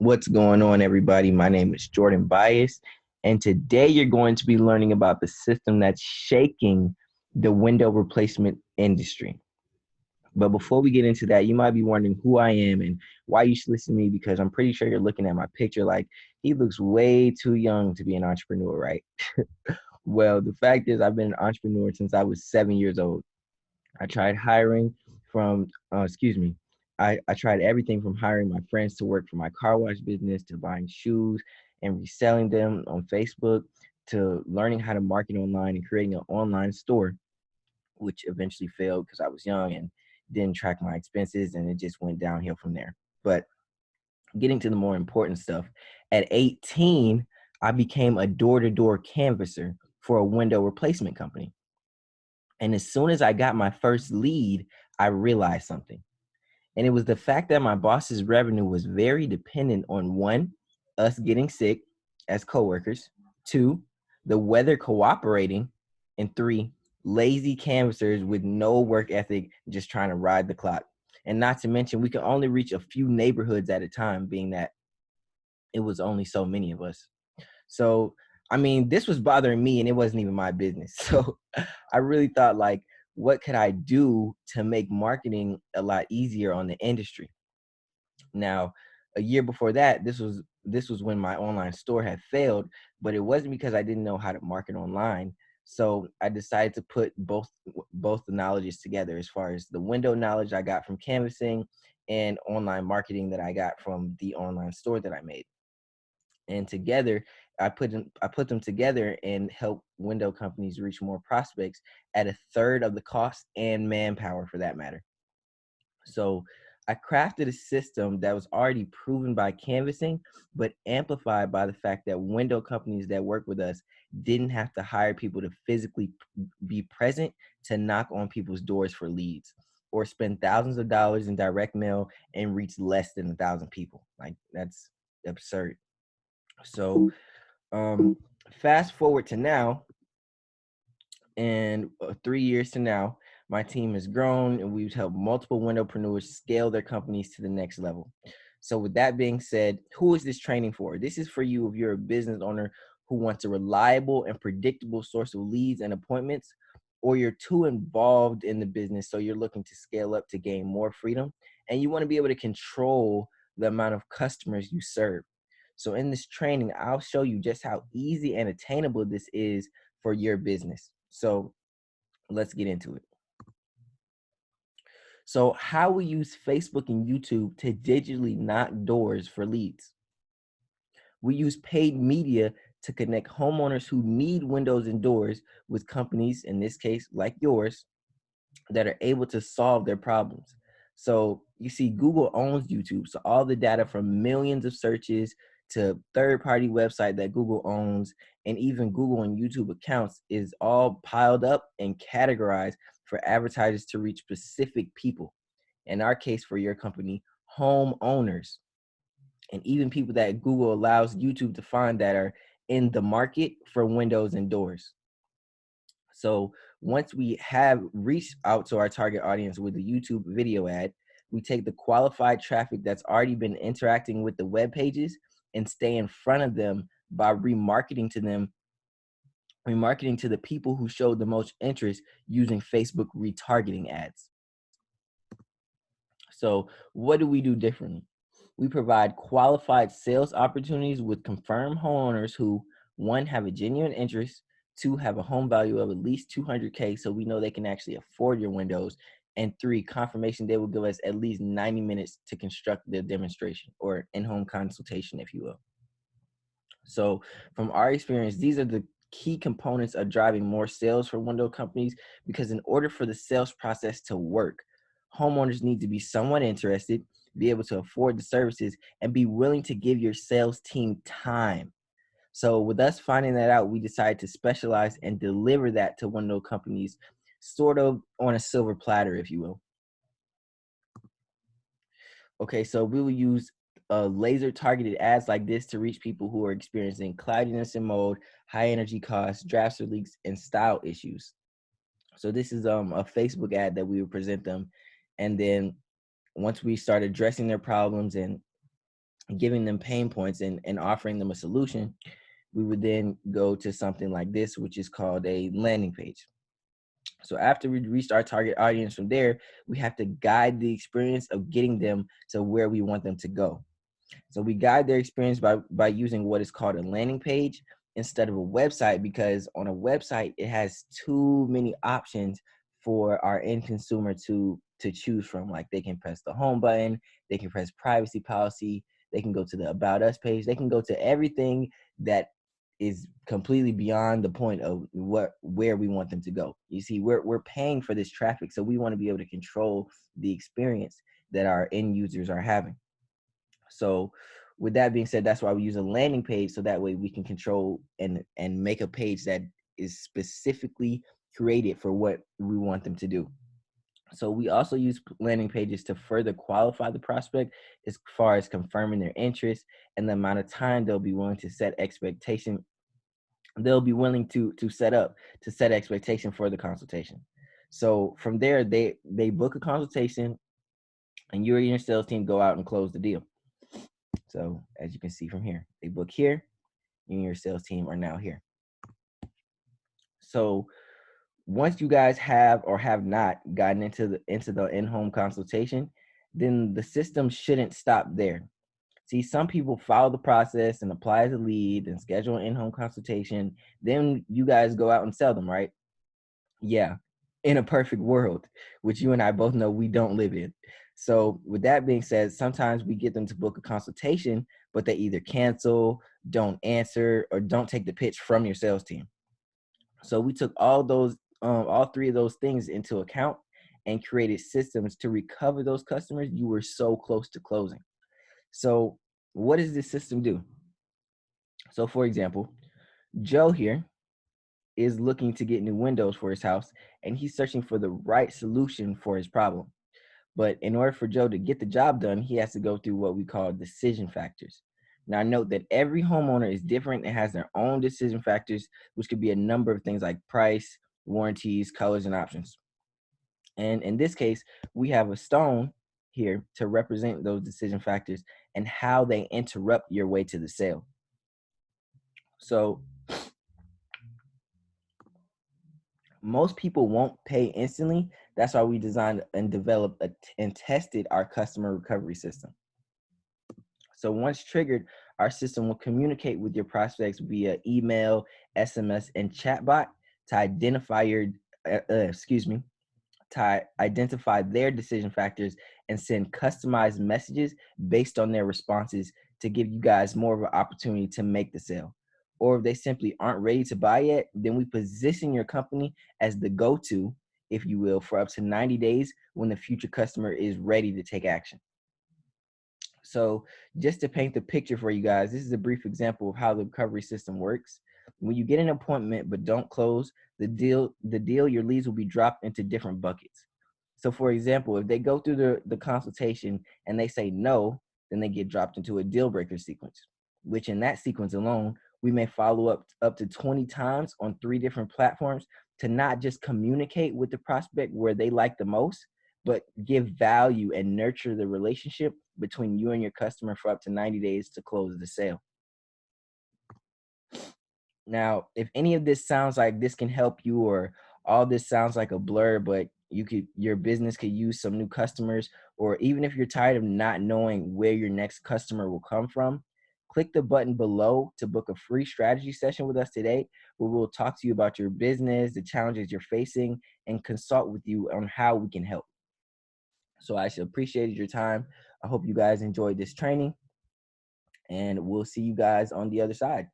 What's going on, everybody? My name is Jordan Bias, and today you're going to be learning about the system that's shaking the window replacement industry. But before we get into that, you might be wondering who I am and why you should listen to me, because I'm pretty sure you're looking at my picture like he looks way too young to be an entrepreneur, right? Well, the fact is, I've been an entrepreneur since I was 7 years old. I tried hiring from, excuse me, I tried everything from hiring my friends to work for my car wash business to buying shoes and reselling them on Facebook to learning how to market online and creating an online store, which eventually failed because I was young and didn't track my expenses, and it just went downhill from there. But getting to the more important stuff, at 18, I became a door-to-door canvasser for a window replacement company. And as soon as I got my first lead, I realized something. And it was the fact that my boss's revenue was very dependent on one, us getting sick as coworkers, two, the weather cooperating, and three, lazy canvassers with no work ethic just trying to ride the clock. And not to mention, we could only reach a few neighborhoods at a time, being that it was only so many of us. So, I mean, this was bothering me and it wasn't even my business. So I really thought, like, what could I do to make marketing a lot easier on the industry? Now, a year before that, this was when my online store had failed, but it wasn't because I didn't know how to market online. So I decided to put both the knowledges together, as far as the window knowledge I got from canvassing and online marketing that I got from the online store that I made. And together, I put them together and help window companies reach more prospects at a third of the cost and manpower, for that matter. So I crafted a system that was already proven by canvassing, but amplified by the fact that window companies that work with us didn't have to hire people to physically be present to knock on people's doors for leads, or spend thousands of dollars in direct mail and reach less than 1,000 people. Like, that's absurd. So fast forward to now, and 3 years to now, my team has grown and we've helped multiple windowpreneurs scale their companies to the next level. So with that being said, who is this training for? This is for you if you're a business owner who wants a reliable and predictable source of leads and appointments, or you're too involved in the business so you're looking to scale up to gain more freedom and you want to be able to control the amount of customers you serve. So in this training, I'll show you just how easy and attainable this is for your business. So let's get into it. So how we use Facebook and YouTube to digitally knock doors for leads. We use paid media to connect homeowners who need windows and doors with companies, in this case, like yours, that are able to solve their problems. So you see, Google owns YouTube. So all the data from millions of searches to third-party website that Google owns, and even Google and YouTube accounts, is all piled up and categorized for advertisers to reach specific people. In our case, for your company, homeowners, and even people that Google allows YouTube to find that are in the market for windows and doors. So once we have reached out to our target audience with a YouTube video ad, we take the qualified traffic that's already been interacting with the web pages and stay in front of them by remarketing to the people who showed the most interest using Facebook retargeting ads. So what do we do differently? We provide qualified sales opportunities with confirmed homeowners who, one, have a genuine interest, two, have a home value of at least 200K, so we know they can actually afford your windows, and three, confirmation they will give us at least 90 minutes to construct their demonstration, or in-home consultation, if you will. So from our experience, these are the key components of driving more sales for window companies, because in order for the sales process to work, homeowners need to be somewhat interested, be able to afford the services, and be willing to give your sales team time. So with us finding that out, we decided to specialize and deliver that to window companies sort of on a silver platter, if you will. Okay, so we will use laser targeted ads like this to reach people who are experiencing cloudiness in mold, high energy costs, drafts or leaks, and style issues. So this is a Facebook ad that we would present them. And then once we start addressing their problems and giving them pain points and offering them a solution, we would then go to something like this, which is called a landing page. So after we reached our target audience from there, we have to guide the experience of getting them to where we want them to go. So we guide their experience by using what is called a landing page instead of a website, because on a website it has too many options for our end consumer to choose from. Like they can press the home button, they can press privacy policy, they can go to the about us page, they can go to everything that is completely beyond the point of where we want them to go. You see, we're paying for this traffic, so we want to be able to control the experience that our end users are having. So with that being said, that's why we use a landing page, so that way we can control and make a page that is specifically created for what we want them to do. So we also use landing pages to further qualify the prospect as far as confirming their interest and the amount of time they'll be willing to set expectation. They'll be willing to set expectation for the consultation. So from there, they book a consultation, and you and your sales team go out and close the deal. So as you can see from here, they book here, you and your sales team are now here. So once you guys have or have not gotten into the in-home consultation, then the system shouldn't stop there. See, some people follow the process and apply as a lead and schedule an in-home consultation. Then you guys go out and sell them, right? Yeah, in a perfect world, which you and I both know we don't live in. So with that being said, sometimes we get them to book a consultation, but they either cancel, don't answer, or don't take the pitch from your sales team. So we took all three of those things into account and created systems to recover those customers you were so close to closing. So what does this system do? So for example, Joe here is looking to get new windows for his house, and he's searching for the right solution for his problem. But in order for Joe to get the job done, he has to go through what we call decision factors. Now, note that every homeowner is different and has their own decision factors, which could be a number of things like price, warranties, colors, and options. And in this case, we have a stone here to represent those decision factors and how they interrupt your way to the sale. So most people won't pay instantly. That's why we designed and developed and tested our customer recovery system. So once triggered, our system will communicate with your prospects via email, SMS, and chatbot to identify to identify their decision factors and send customized messages based on their responses to give you guys more of an opportunity to make the sale. Or if they simply aren't ready to buy yet, then we position your company as the go-to, if you will, for up to 90 days when the future customer is ready to take action. So just to paint the picture for you guys, this is a brief example of how the recovery system works. When you get an appointment but don't close the deal, your leads will be dropped into different buckets. So for example, if they go through the consultation and they say no, then they get dropped into a deal breaker sequence, which in that sequence alone, we may follow up to 20 times on 3 different platforms to not just communicate with the prospect where they like the most, but give value and nurture the relationship between you and your customer for up to 90 days to close the sale. Now, if any of this sounds like this can help you, or all this sounds like a blur, but your business could use some new customers, or even if you're tired of not knowing where your next customer will come from, click the button below to book a free strategy session with us today, where we'll talk to you about your business, the challenges you're facing, and consult with you on how we can help. So I appreciated your time. I hope you guys enjoyed this training, and we'll see you guys on the other side.